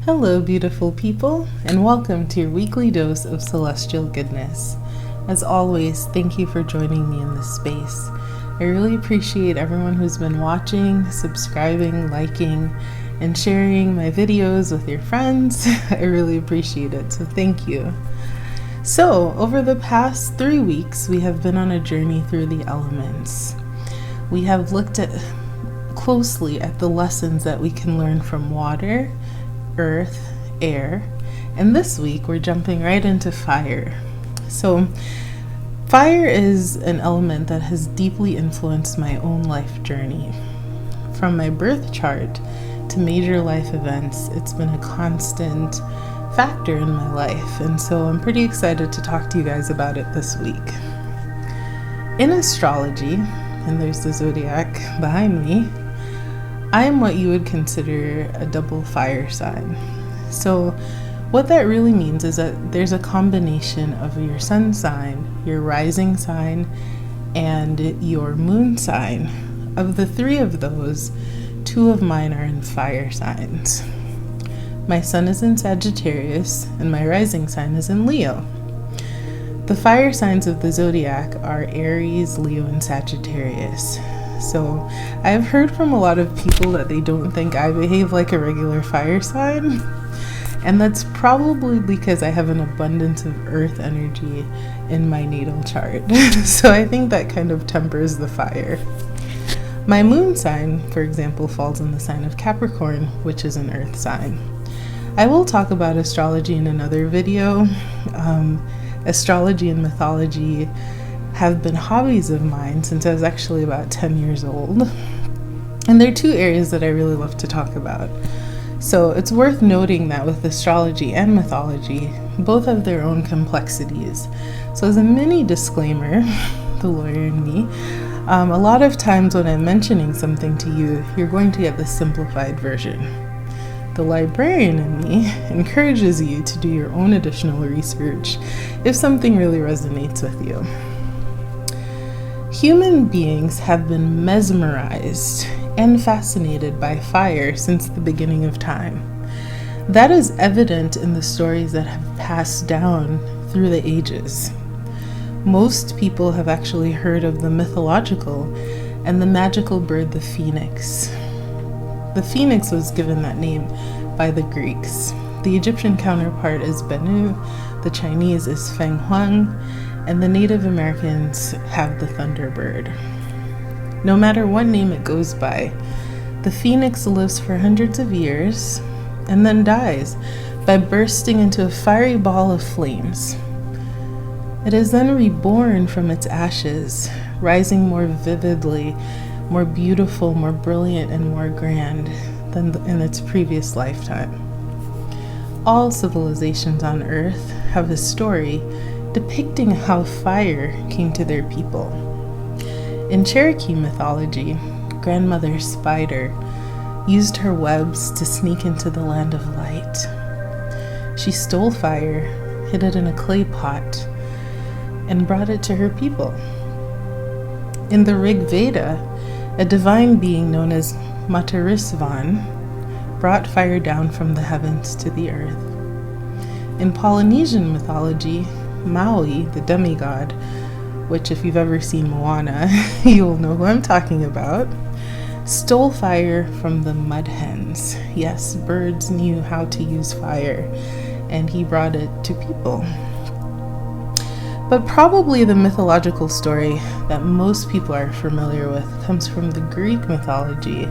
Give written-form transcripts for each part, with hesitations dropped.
Hello, beautiful people, and welcome to your weekly dose of celestial goodness. As always, thank you for joining me in this space. I really appreciate everyone who's been watching, subscribing, liking, and sharing my videos with your friends. I really appreciate it, so thank you. So, over the past 3 weeks, we have been on a journey through the elements. We have looked closely at the lessons that we can learn from water, earth, air, and this week we're jumping right into fire. So fire is an element that has deeply influenced my own life journey. From my birth chart to major life events, it's been a constant factor in my life, and so I'm pretty excited to talk to you guys about it this week. In astrology, and there's the zodiac behind me, I am what you would consider a double fire sign. So what that really means is that there's a combination of your sun sign, your rising sign, and your moon sign. Of the 3 of those, 2 of mine are in fire signs. My sun is in Sagittarius and my rising sign is in Leo. The fire signs of the zodiac are Aries, Leo, and Sagittarius. So I've heard from a lot of people that they don't think I behave like a regular fire sign, and that's probably because I have an abundance of earth energy in my natal chart. So I think that kind of tempers the fire. My moon sign, for example, falls in the sign of Capricorn, which is an earth sign. I will talk about astrology in another video. Astrology and mythology have been hobbies of mine since I was actually about 10 years old. And there are 2 areas that I really love to talk about. So it's worth noting that with astrology and mythology, both have their own complexities. So as a mini disclaimer, the lawyer in me, a lot of times when I'm mentioning something to you, you're going to get the simplified version. The librarian in me encourages you to do your own additional research if something really resonates with you. Human beings have been mesmerized and fascinated by fire since the beginning of time. That is evident in the stories that have passed down through the ages. Most people have actually heard of the mythological and the magical bird, the phoenix. The phoenix was given that name by the Greeks. The Egyptian counterpart is Bennu, the Chinese is Feng Huang, and the Native Americans have the thunderbird. No matter what name it goes by, the phoenix lives for hundreds of years and then dies by bursting into a fiery ball of flames. It is then reborn from its ashes, rising more vividly, more beautiful, more brilliant, and more grand than in its previous lifetime. All civilizations on Earth have a story depicting how fire came to their people. In Cherokee mythology, Grandmother Spider used her webs to sneak into the land of light. She stole fire, hid it in a clay pot, and brought it to her people. In the Rig Veda, a divine being known as Matarisvan brought fire down from the heavens to the earth. In Polynesian mythology, Maui, the demigod, which if you've ever seen Moana, you'll know who I'm talking about, stole fire from the mud hens. Yes, birds knew how to use fire, and he brought it to people. But probably the mythological story that most people are familiar with comes from the Greek mythology,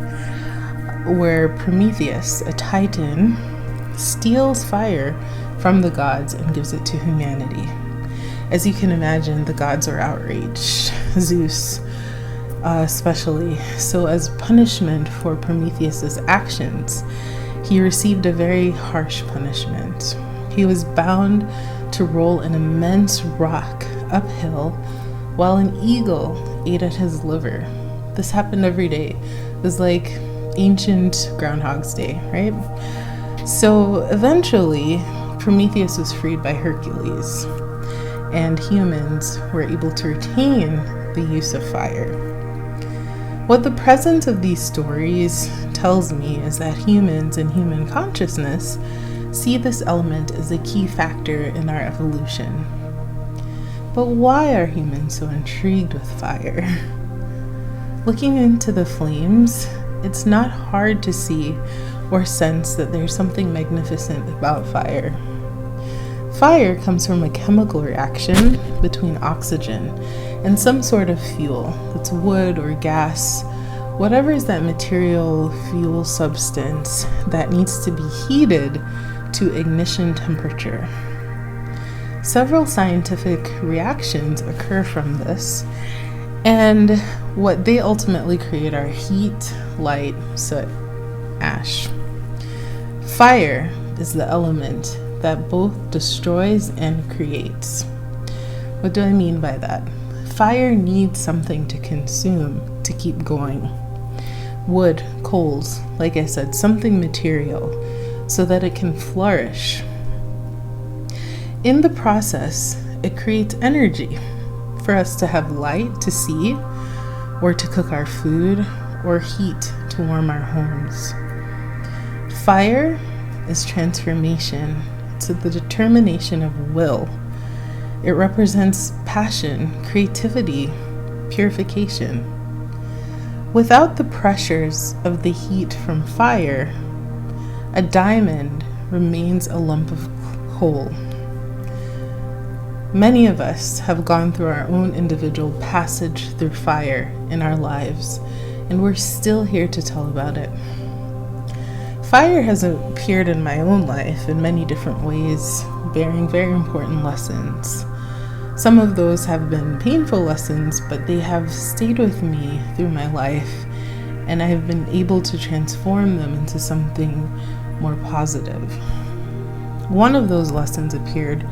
where Prometheus, a titan, steals fire from the gods and gives it to humanity. As you can imagine, the gods are outraged, Zeus especially. So as punishment for Prometheus's actions, he received a very harsh punishment. He was bound to roll an immense rock uphill while an eagle ate at his liver. This happened every day. It was like ancient Groundhog's Day, right? So eventually, Prometheus was freed by Hercules, and humans were able to retain the use of fire. What the presence of these stories tells me is that humans and human consciousness see this element as a key factor in our evolution. But why are humans so intrigued with fire? Looking into the flames, it's not hard to see or sense that there's something magnificent about fire. Fire comes from a chemical reaction between oxygen and some sort of fuel. That's wood or gas, whatever is that material fuel substance that needs to be heated to ignition temperature. Several scientific reactions occur from this, and what they ultimately create are heat, light, soot, ash. Fire is the element that both destroys and creates. What do I mean by that? Fire needs something to consume to keep going. Wood, coals, like I said, something material so that it can flourish. In the process, it creates energy for us to have light to see, or to cook our food, or heat to warm our homes. Fire is transformation. It's the determination of will. It represents passion, creativity, purification. Without the pressures of the heat from fire, a diamond remains a lump of coal. Many of us have gone through our own individual passage through fire in our lives, and we're still here to tell about it. Fire has appeared in my own life in many different ways, bearing very important lessons. Some of those have been painful lessons, but they have stayed with me through my life, and I have been able to transform them into something more positive. One of those lessons appeared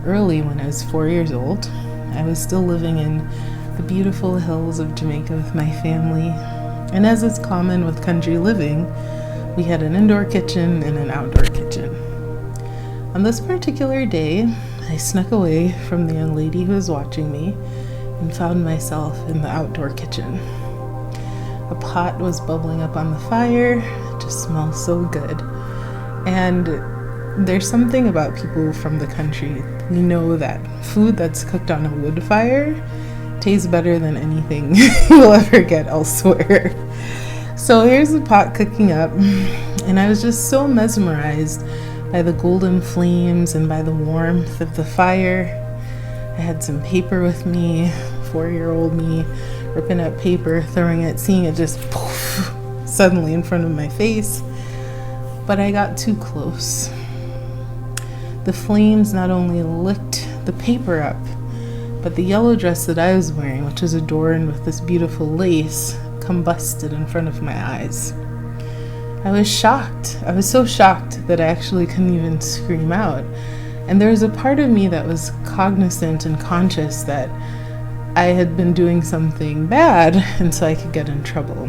early when I was 4 years old. I was still living in the beautiful hills of Jamaica with my family, and as is common with country living, we had an indoor kitchen and an outdoor kitchen. On this particular day, I snuck away from the young lady who was watching me and found myself in the outdoor kitchen. A pot was bubbling up on the fire. It just smells so good. And there's something about people from the country. We know that food that's cooked on a wood fire tastes better than anything you'll ever get elsewhere. So here's the pot cooking up, and I was just so mesmerized by the golden flames and by the warmth of the fire. I had some paper with me, 4-year-old me, ripping up paper, throwing it, seeing it just poof, suddenly in front of my face. But I got too close. The flames not only licked the paper up, but the yellow dress that I was wearing, which was adorned with this beautiful lace, combusted in front of my eyes. I was shocked. I was so shocked that I actually couldn't even scream out. And there was a part of me that was cognizant and conscious that I had been doing something bad, and so I could get in trouble.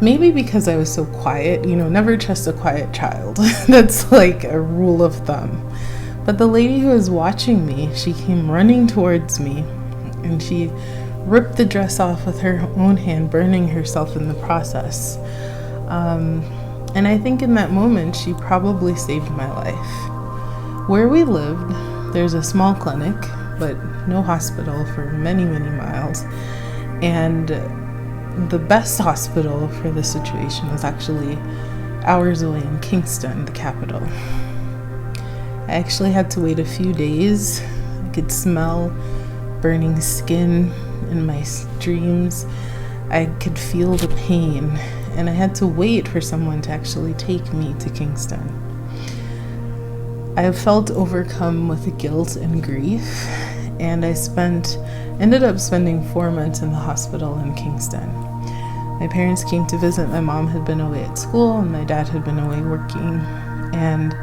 Maybe because I was so quiet, never trust a quiet child. That's like a rule of thumb. But the lady who was watching me, she came running towards me, and she ripped the dress off with her own hand, burning herself in the process. And I think in that moment, she probably saved my life. Where we lived, there's a small clinic, but no hospital for many, many miles. And the best hospital for this situation was actually hours away in Kingston, the capital. I actually had to wait a few days. I could smell burning skin in my dreams. I could feel the pain, and I had to wait for someone to actually take me to Kingston. I felt overcome with guilt and grief, and I ended up spending 4 months in the hospital in Kingston. My parents came to visit. My mom had been away at school, and my dad had been away working, and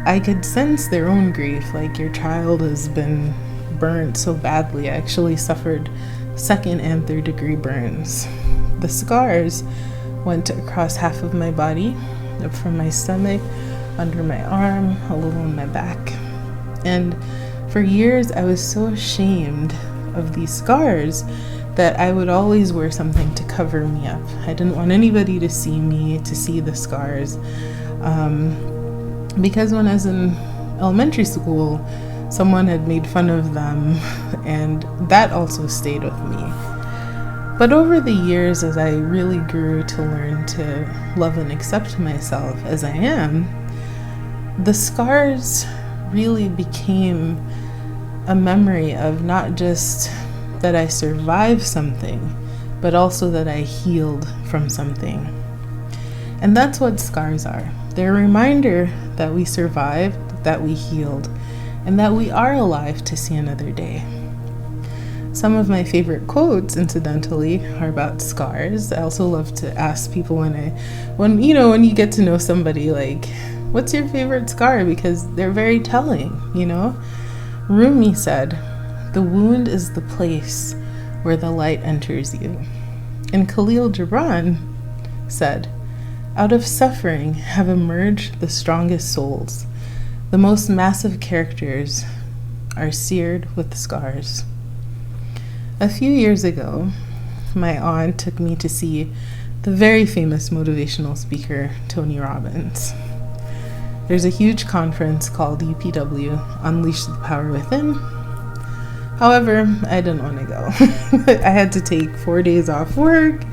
I could sense their own grief, like, your child has been burnt so badly. I actually suffered 2nd and 3rd degree burns. The scars went across half of my body, up from my stomach, under my arm, a little in my back. And for years, I was so ashamed of these scars that I would always wear something to cover me up. I didn't want anybody to see me, to see the scars. Because when I was in elementary school, someone had made fun of them, and that also stayed with me. But over the years, as I really grew to learn to love and accept myself as I am, the scars really became a memory of not just that I survived something, but also that I healed from something. And that's what scars are. They're a reminder that we survived, that we healed, and that we are alive to see another day. Some of my favorite quotes, incidentally, are about scars. I also love to ask people when you get to know somebody, like, what's your favorite scar? Because they're very telling, Rumi said, "The wound is the place where the light enters you." And Khalil Gibran said, "Out of suffering have emerged the strongest souls. The most massive characters are seared with scars." A few years ago, my aunt took me to see the very famous motivational speaker, Tony Robbins. There's a huge conference called UPW, Unleash the Power Within. However, I didn't want to go. I had to take 4 days off work,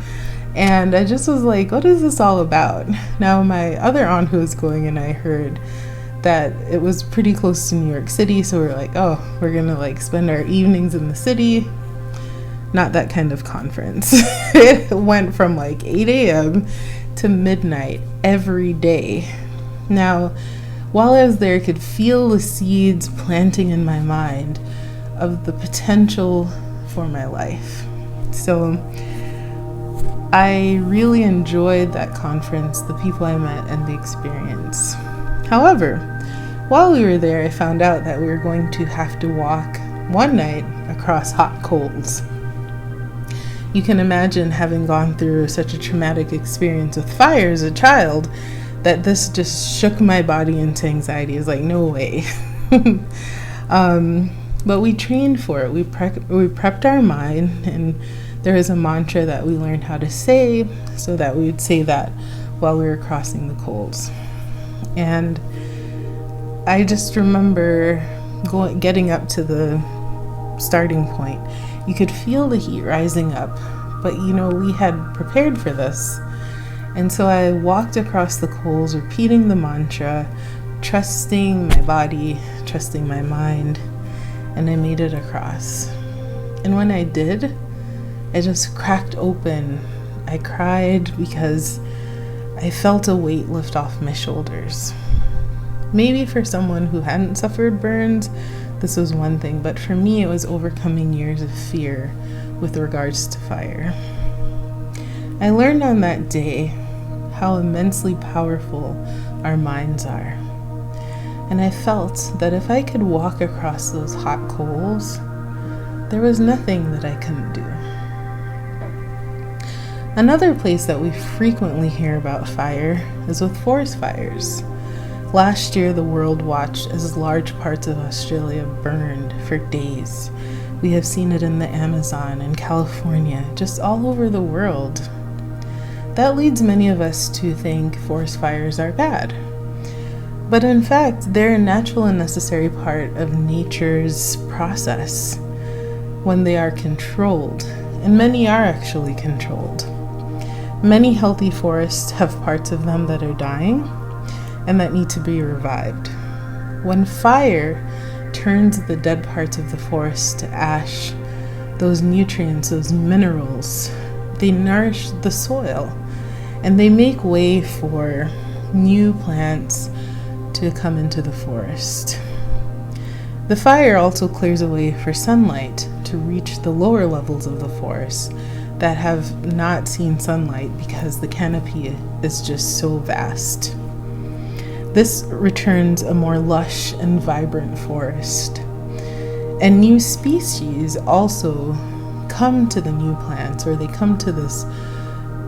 and I just was like, what is this all about? Now, my other aunt who was going, and I heard that it was pretty close to New York City, so we're like, oh, we're gonna spend our evenings in the city. Not that kind of conference. It went from 8 a.m. to midnight every day. Now, while I was there, I could feel the seeds planting in my mind of the potential for my life. So I really enjoyed that conference, the people I met, and the experience. However, while we were there, I found out that we were going to have to walk one night across hot coals. You can imagine, having gone through such a traumatic experience with fire as a child, that this just shook my body into anxiety. It's like, no way. But we trained for it. We prepped our mind, and there was a mantra that we learned how to say, so that we would say that while we were crossing the coals. And I just remember getting up to the starting point. You could feel the heat rising up, but we had prepared for this. And so I walked across the coals, repeating the mantra, trusting my body, trusting my mind, and I made it across. And when I did, I just cracked open. I cried because I felt a weight lift off my shoulders. Maybe for someone who hadn't suffered burns, this was one thing, but for me, it was overcoming years of fear with regards to fire. I learned on that day how immensely powerful our minds are. And I felt that if I could walk across those hot coals, there was nothing that I couldn't do. Another place that we frequently hear about fire is with forest fires. Last year, the world watched as large parts of Australia burned for days. We have seen it in the Amazon and California, just all over the world. That leads many of us to think forest fires are bad. But in fact, they're a natural and necessary part of nature's process when they are controlled, and many are actually controlled. Many healthy forests have parts of them that are dying and that need to be revived. When fire turns the dead parts of the forest to ash, those nutrients, those minerals, they nourish the soil, and they make way for new plants to come into the forest. The fire also clears a way for sunlight to reach the lower levels of the forest that have not seen sunlight because the canopy is just so vast. This returns a more lush and vibrant forest. And new species also come to the new plants, or they come to this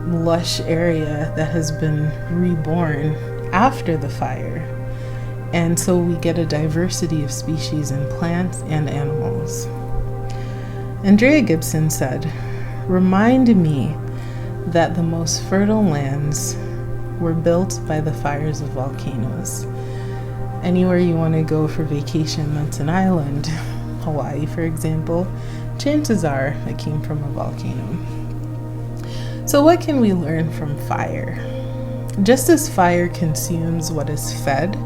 lush area that has been reborn after the fire. And so we get a diversity of species in plants and animals. Andrea Gibson said, remind me that the most fertile lands were built by the fires of volcanoes. Anywhere you want to go for vacation that's an island, Hawaii for example, chances are it came from a volcano. So what can we learn from fire? Just as fire consumes what is fed,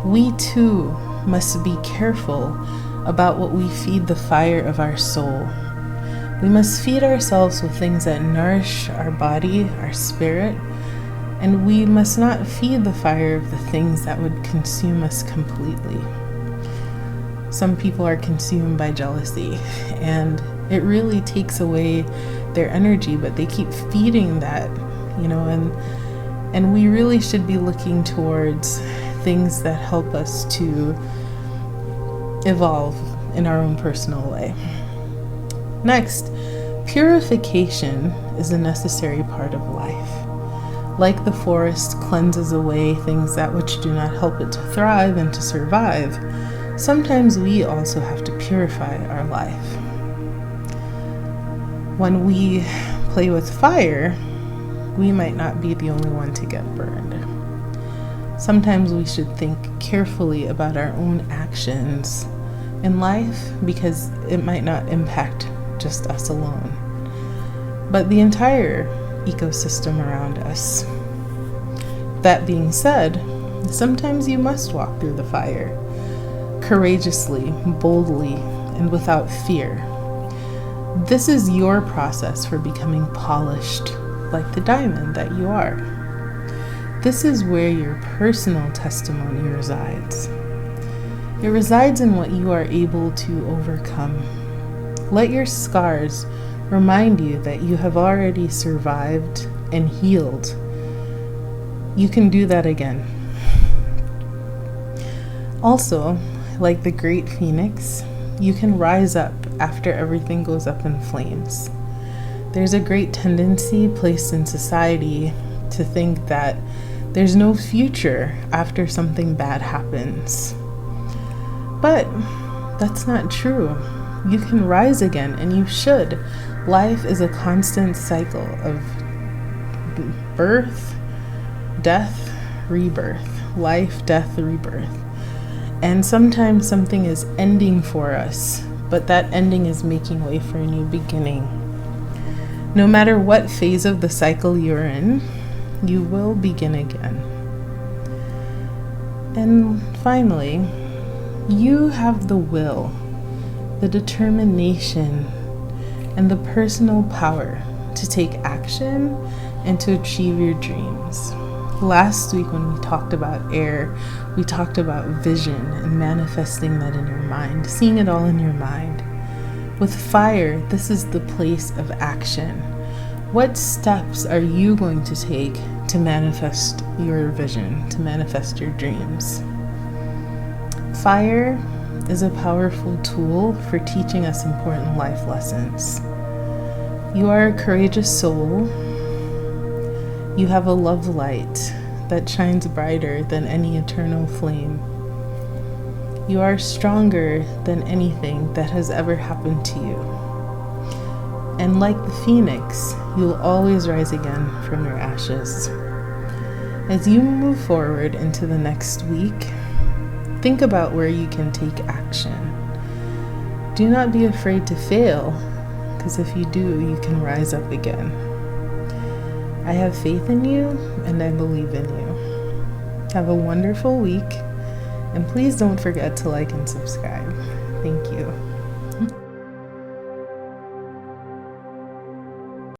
we too must be careful about what we feed the fire of our soul. We must feed ourselves with things that nourish our body, our spirit, and we must not feed the fire of the things that would consume us completely. Some people are consumed by jealousy, and it really takes away their energy, but they keep feeding that, and we really should be looking towards things that help us to evolve in our own personal way. Next, purification is a necessary part of life. Like the forest cleanses away things that which do not help it to thrive and to survive, sometimes we also have to purify our life. When we play with fire, we might not be the only one to get burned. Sometimes we should think carefully about our own actions in life because it might not impact just us alone, but the entire ecosystem around us. That being said, sometimes you must walk through the fire, courageously, boldly, and without fear. This is your process for becoming polished like the diamond that you are. This is where your personal testimony resides. It resides in what you are able to overcome. Let your scars remind you that you have already survived and healed. You can do that again. Also, like the great phoenix, you can rise up after everything goes up in flames. There's a great tendency placed in society to think that there's no future after something bad happens. But that's not true. You can rise again, and you should. Life is a constant cycle of birth, death, rebirth. Life, death, rebirth. And sometimes something is ending for us, but that ending is making way for a new beginning. No matter what phase of the cycle you're in, you will begin again. And finally, you have the will, the determination, and the personal power to take action and to achieve your dreams. Last week when we talked about air, we talked about vision and manifesting that in your mind, seeing it all in your mind. With fire, this is the place of action. What steps are you going to take to manifest your vision, to manifest your dreams? Fire is a powerful tool for teaching us important life lessons. You are a courageous soul. You have a love light that shines brighter than any eternal flame. You are stronger than anything that has ever happened to you. And like the phoenix, you'll always rise again from your ashes. As you move forward into the next week, think about where you can take action. Do not be afraid to fail, because if you do, you can rise up again. I have faith in you, and I believe in you. Have a wonderful week, and please don't forget to like and subscribe. Thank you.